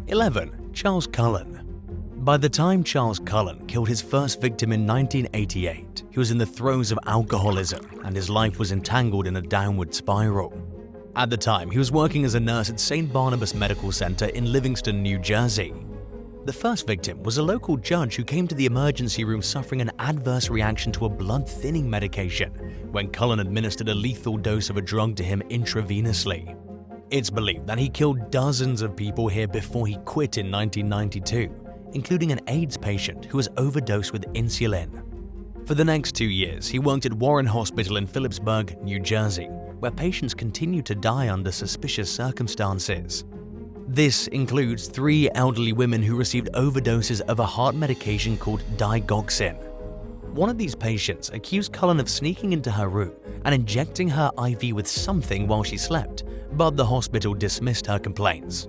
11. Charles Cullen. By the time Charles Cullen killed his first victim in 1988, he was in the throes of alcoholism and his life was entangled in a downward spiral. At the time, he was working as a nurse at St. Barnabas Medical Center in Livingston, New Jersey. The first victim was a local judge who came to the emergency room suffering an adverse reaction to a blood-thinning medication when Cullen administered a lethal dose of a drug to him intravenously. It's believed that he killed dozens of people here before he quit in 1992, including an AIDS patient who was overdosed with insulin. For the next 2 years, he worked at Warren Hospital in Phillipsburg, New Jersey, where patients continued to die under suspicious circumstances. This includes 3 elderly women who received overdoses of a heart medication called digoxin. One of these patients accused Cullen of sneaking into her room and injecting her IV with something while she slept, but the hospital dismissed her complaints.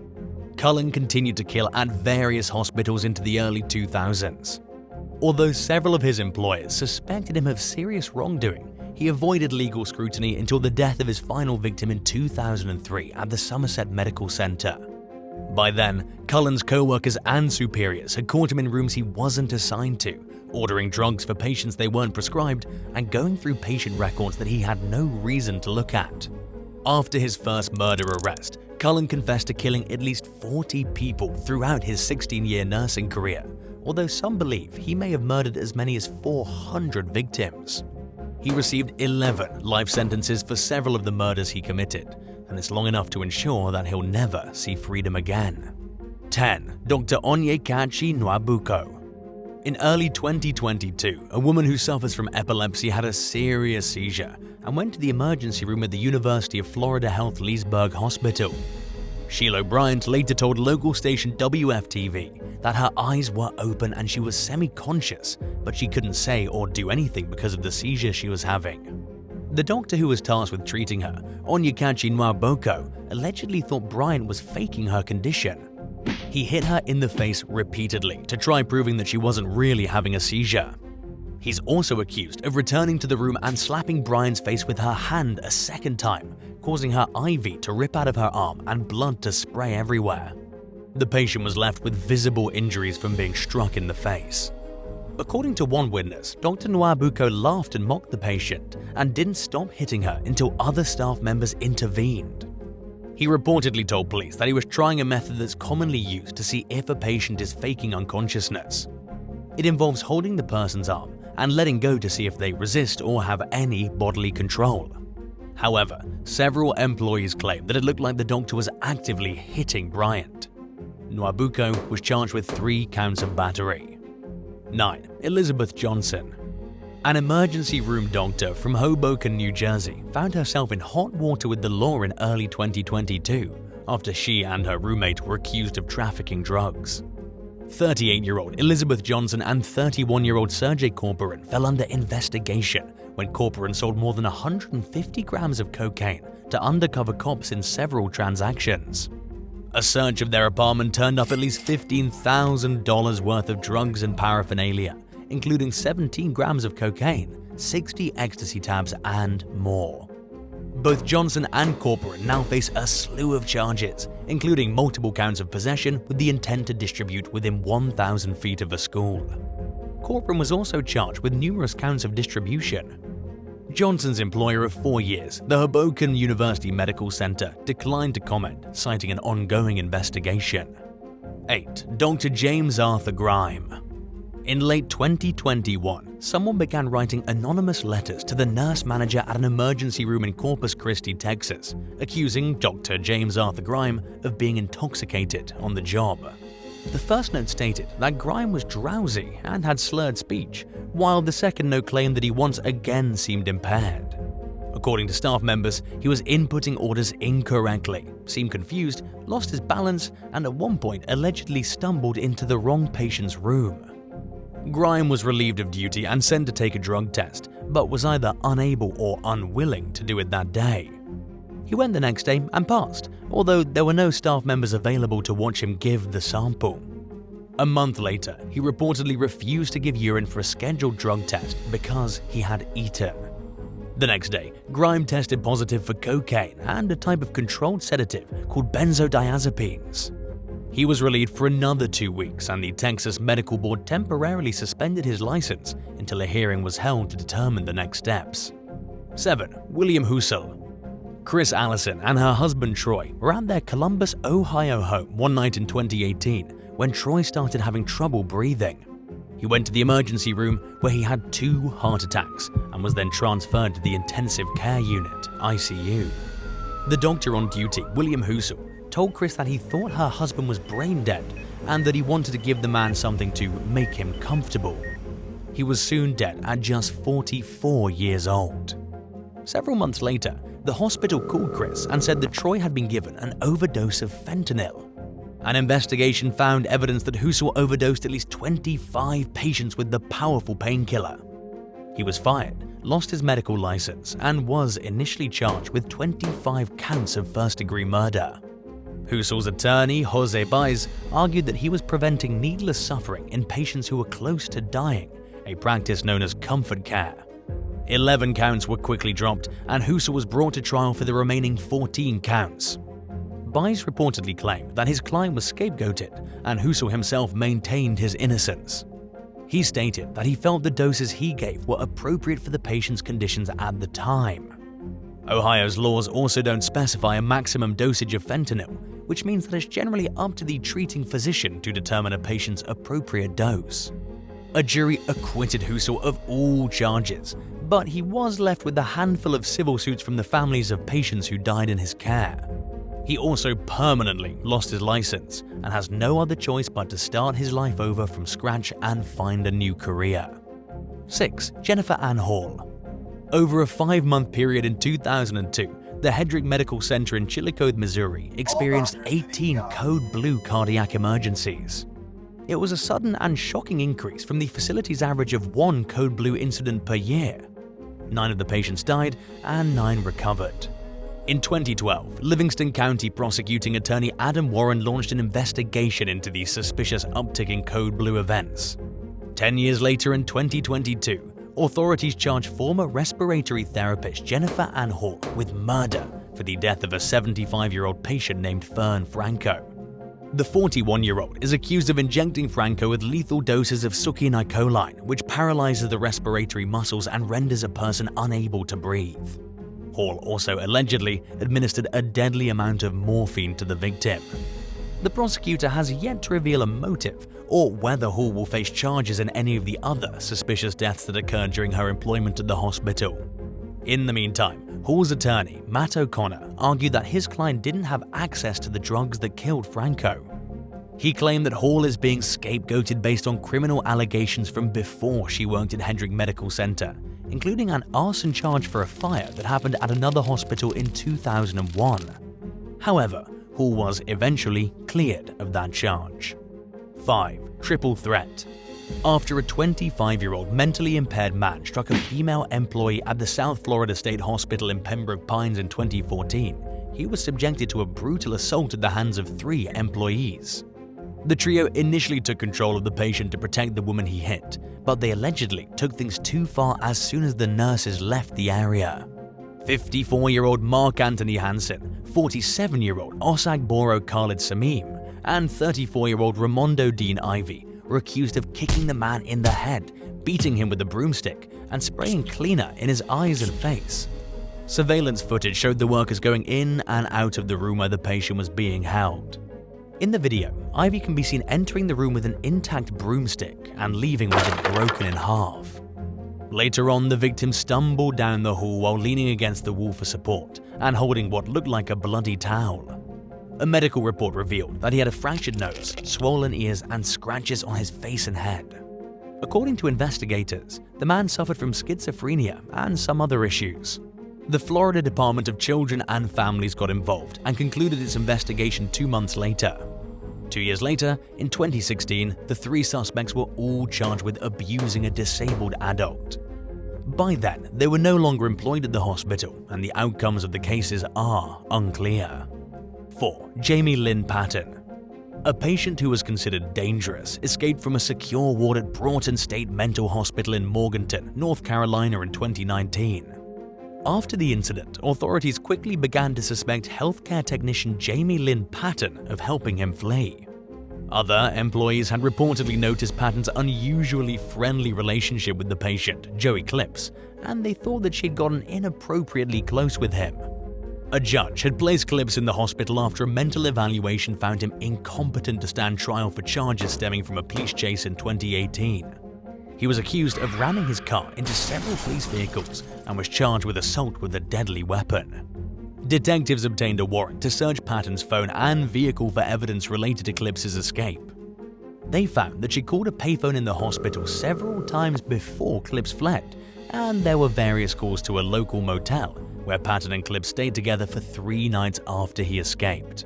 Cullen continued to kill at various hospitals into the early 2000s. Although several of his employers suspected him of serious wrongdoing, he avoided legal scrutiny until the death of his final victim in 2003 at the Somerset Medical Center. By then, Cullen's co-workers and superiors had caught him in rooms he wasn't assigned to, ordering drugs for patients they weren't prescribed, and going through patient records that he had no reason to look at. After his first murder arrest, Cullen confessed to killing at least 40 people throughout his 16-year nursing career, although some believe he may have murdered as many as 400 victims. He received 11 life sentences for several of the murders he committed, and it's long enough to ensure that he'll never see freedom again. 10. Dr. ONYEKACHI NWABUKO. In early 2022, a woman who suffers from epilepsy had a serious seizure and went to the emergency room at the University of Florida Health Leesburg Hospital. Sheila Bryant later told local station WFTV that her eyes were open and she was semi-conscious, but she couldn't say or do anything because of the seizure she was having. The doctor who was tasked with treating her, ONYEKACHI NWABUKO, allegedly thought Bryant was faking her condition. He hit her in the face repeatedly to try proving that she wasn't really having a seizure. He's also accused of returning to the room and slapping Bryant's face with her hand a second time, causing her IV to rip out of her arm and blood to spray everywhere. The patient was left with visible injuries from being struck in the face. According to one witness, Dr. NWABUKO laughed and mocked the patient and didn't stop hitting her until other staff members intervened. He reportedly told police that he was trying a method that's commonly used to see if a patient is faking unconsciousness. It involves holding the person's arm and letting go to see if they resist or have any bodily control. However, several employees claimed that it looked like the doctor was actively hitting Bryant. NWABUKO was charged with 3 counts of battery. 9. Elizabeth Johnson. An emergency room doctor from Hoboken, New Jersey, found herself in hot water with the law in early 2022 after she and her roommate were accused of trafficking drugs. 38-year-old Elizabeth Johnson and 31-year-old Sergey Corporan fell under investigation when Corporan sold more than 150 grams of cocaine to undercover cops in several transactions. A search of their apartment turned up at least $15,000 worth of drugs and paraphernalia, including 17 grams of cocaine, 60 ecstasy tabs, and more. Both Johnson and Corporan now face a slew of charges, including multiple counts of possession with the intent to distribute within 1,000 feet of a school. Corporan was also charged with numerous counts of distribution. Johnson's employer of 4 years, the Hoboken University Medical Center, declined to comment, citing an ongoing investigation. 8. Dr. James Arthur Grime. In late 2021, someone began writing anonymous letters to the nurse manager at an emergency room in Corpus Christi, Texas, accusing Dr. James Arthur Grime of being intoxicated on the job. The first note stated that Grime was drowsy and had slurred speech, while the second note claimed that he once again seemed impaired. According to staff members, he was inputting orders incorrectly, seemed confused, lost his balance, and at one point allegedly stumbled into the wrong patient's room. Grime was relieved of duty and sent to take a drug test, but was either unable or unwilling to do it that day. He went the next day and passed, although there were no staff members available to watch him give the sample. A month later, he reportedly refused to give urine for a scheduled drug test because he had eaten. The next day, Grime tested positive for cocaine and a type of controlled sedative called benzodiazepines. He was relieved for another 2 weeks, and the Texas Medical Board temporarily suspended his license until a hearing was held to determine the next steps. 7. William HUGHLEY. Chris Allison and her husband Troy were at their Columbus, Ohio home one night in 2018 when Troy started having trouble breathing. He went to the emergency room where he had 2 heart attacks and was then transferred to the intensive care unit, ICU. The doctor on duty, William HUGHLEY, told Chris that he thought her husband was brain dead and that he wanted to give the man something to make him comfortable. He was soon dead at just 44 years old. Several months later, the hospital called Chris and said that Troy had been given an overdose of fentanyl. An investigation found evidence that HUGHLEY overdosed at least 25 patients with the powerful painkiller. He was fired, lost his medical license, and was initially charged with 25 counts of first-degree murder. HUGHLEY's attorney, Jose Baez, argued that he was preventing needless suffering in patients who were close to dying, a practice known as comfort care. 11 counts were quickly dropped, and HUGHLEY was brought to trial for the remaining 14 counts. Baez reportedly claimed that his client was scapegoated, and HUGHLEY himself maintained his innocence. He stated that he felt the doses he gave were appropriate for the patient's conditions at the time. Ohio's laws also don't specify a maximum dosage of fentanyl, which means that it's generally up to the treating physician to determine a patient's appropriate dose. A jury acquitted HUGHLEY of all charges, but he was left with a handful of civil suits from the families of patients who died in his care. He also permanently lost his license and has no other choice but to start his life over from scratch and find a new career. 6. Jennifer Ann Hall. Over a 5-month period in 2002, the Hedrick Medical Center in Chillicothe, Missouri experienced 18 code blue cardiac emergencies. It was a sudden and shocking increase from the facility's average of 1 code blue incident per year. 9 of the patients died and 9 recovered. In 2012, Livingston County prosecuting attorney Adam Warren launched an investigation into the suspicious uptick in code blue events. 10 years later, in 2022, authorities charged former respiratory therapist Jennifer Ann Hall with murder for the death of a 75-year-old patient named Fern Franco. The 41-year-old is accused of injecting Franco with lethal doses of succinylcholine, which paralyzes the respiratory muscles and renders a person unable to breathe. Hall also allegedly administered a deadly amount of morphine to the victim. The prosecutor has yet to reveal a motive or whether Hall will face charges in any of the other suspicious deaths that occurred during her employment at the hospital. In the meantime, Hall's attorney, Matt O'Connor, argued that his client didn't have access to the drugs that killed Franco. He claimed that Hall is being scapegoated based on criminal allegations from before she worked at Hedrick Medical Center, including an arson charge for a fire that happened at another hospital in 2001. However, Hall was eventually cleared of that charge. 5. Triple threat. After a 25-year-old mentally impaired man struck a female employee at the South Florida State Hospital in Pembroke Pines in 2014, he was subjected to a brutal assault at the hands of 3 employees. The trio initially took control of the patient to protect the woman he hit, but they allegedly took things too far as soon as the nurses left the area. 54-year-old Mark Anthony Hansen, 47-year-old Osagboro Khalid Samim, and 34-year-old Ramondo Dean Ivy were accused of kicking the man in the head, beating him with a broomstick, and spraying cleaner in his eyes and face. Surveillance footage showed the workers going in and out of the room where the patient was being held. In the video, Ivy can be seen entering the room with an intact broomstick and leaving with it broken in half. Later on, the victim stumbled down the hall while leaning against the wall for support and holding what looked like a bloody towel. A medical report revealed that he had a fractured nose, swollen ears, and scratches on his face and head. According to investigators, the man suffered from schizophrenia and some other issues. The Florida Department of Children and Families got involved and concluded its investigation 2 months later. 2 years later, in 2016, the 3 suspects were all charged with abusing a disabled adult. By then, they were no longer employed at the hospital, and the outcomes of the cases are unclear. 4. Jamie Lynn Patton. A patient who was considered dangerous escaped from a secure ward at Broughton State Mental Hospital in Morganton, North Carolina in 2019. After the incident, authorities quickly began to suspect healthcare technician Jamie Lynn Patton of helping him flee. Other employees had reportedly noticed Patton's unusually friendly relationship with the patient, Joey Clips, and they thought that she'd gotten inappropriately close with him. A judge had placed Clips in the hospital after a mental evaluation found him incompetent to stand trial for charges stemming from a police chase in 2018. He was accused of ramming his car into several police vehicles and was charged with assault with a deadly weapon. Detectives obtained a warrant to search Patton's phone and vehicle for evidence related to Clips' escape. They found that she called a payphone in the hospital several times before Clips fled, and there were various calls to a local motel where Patton and Clips stayed together for 3 nights after he escaped.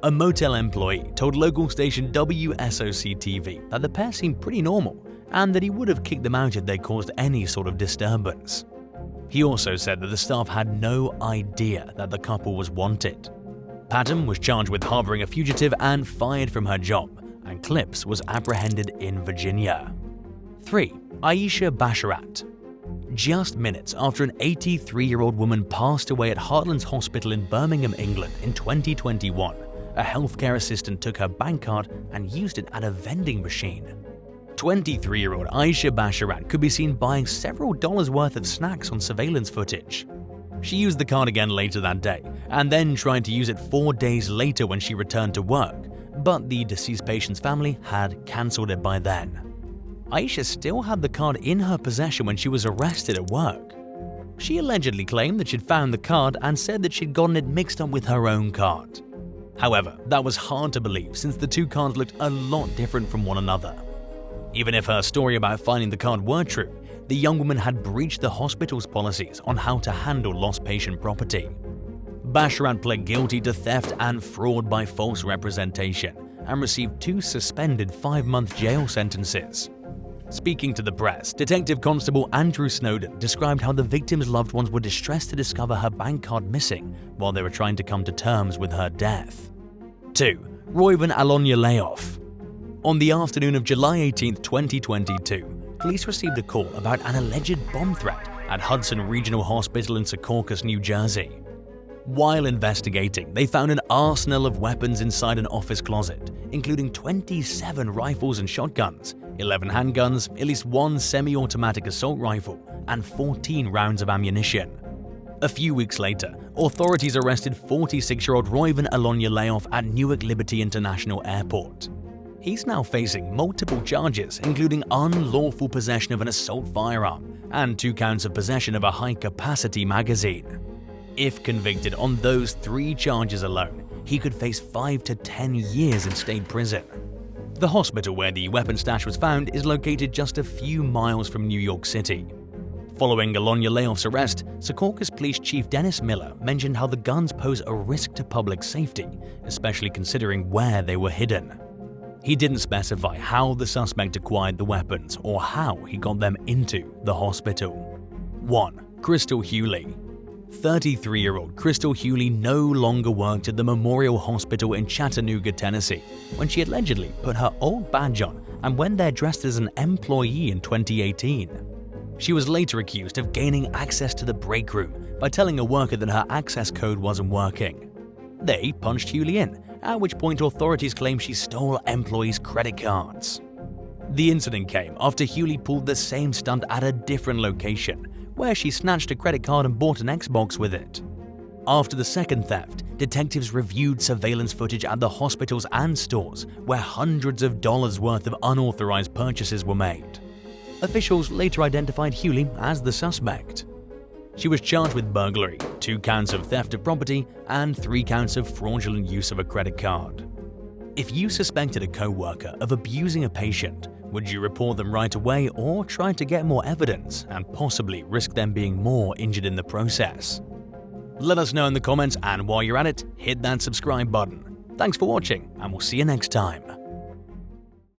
A motel employee told local station WSOC-TV that the pair seemed pretty normal and that he would have kicked them out if they caused any sort of disturbance. He also said that the staff had no idea that the couple was wanted. Patton was charged with harboring a fugitive and fired from her job, and Clips was apprehended in Virginia. 3. Aisha Basharat. Just minutes after an 83-year-old woman passed away at Heartlands Hospital in Birmingham, England in 2021, a healthcare assistant took her bank card and used it at a vending machine. 23-year-old Aisha Basharat could be seen buying several dollars worth of snacks on surveillance footage. She used the card again later that day, and then tried to use it 4 days later when she returned to work, but the deceased patient's family had cancelled it by then. Aisha still had the card in her possession when she was arrested at work. She allegedly claimed that she'd found the card and said that she'd gotten it mixed up with her own card. However, that was hard to believe since the two cards looked a lot different from one another. Even if her story about finding the card were true, the young woman had breached the hospital's policies on how to handle lost patient property. Basharat pled guilty to theft and fraud by false representation and received 2 suspended 5-month jail sentences. Speaking to the press, Detective Constable Andrew Snowden described how the victim's loved ones were distressed to discover her bank card missing while they were trying to come to terms with her death. 2. REUVEN ALONALAYOFF. On the afternoon of July 18, 2022, police received a call about an alleged bomb threat at Hudson Regional Hospital in Secaucus, New Jersey. While investigating, they found an arsenal of weapons inside an office closet, including 27 rifles and shotguns, 11 handguns, at least 1 semi-automatic assault rifle, and 14 rounds of ammunition. A few weeks later, authorities arrested 46-year-old REUVEN ALONALAYOFF at Newark Liberty International Airport. He's now facing multiple charges, including unlawful possession of an assault firearm and 2 counts of possession of a high-capacity magazine. If convicted on those 3 charges alone, he could face 5 to 10 years in state prison. The hospital where the weapon stash was found is located just a few miles from New York City. Following Alonalayoff's arrest, Secaucus Police Chief Dennis Miller mentioned how the guns pose a risk to public safety, especially considering where they were hidden. He didn't specify how the suspect acquired the weapons or how he got them into the hospital. 1. Crystal Hughley. 33-year-old Crystal Hughley no longer worked at the Memorial Hospital in Chattanooga, Tennessee, when she allegedly put her old badge on and went there dressed as an employee in 2018. She was later accused of gaining access to the break room by telling a worker that her access code wasn't working. They punched Hughley in, at which point authorities claim she stole employees' credit cards. The incident came after Hughley pulled the same stunt at a different location, where she snatched a credit card and bought an Xbox with it. After the second theft, detectives reviewed surveillance footage at the hospitals and stores where hundreds of dollars worth of unauthorized purchases were made. Officials later identified Hughley as the suspect. She was charged with burglary, 2 counts of theft of property, and 3 counts of fraudulent use of a credit card. If you suspected a co-worker of abusing a patient, would you report them right away or try to get more evidence and possibly risk them being more injured in the process? Let us know in the comments, and while you're at it, hit that subscribe button. Thanks for watching, and we'll see you next time.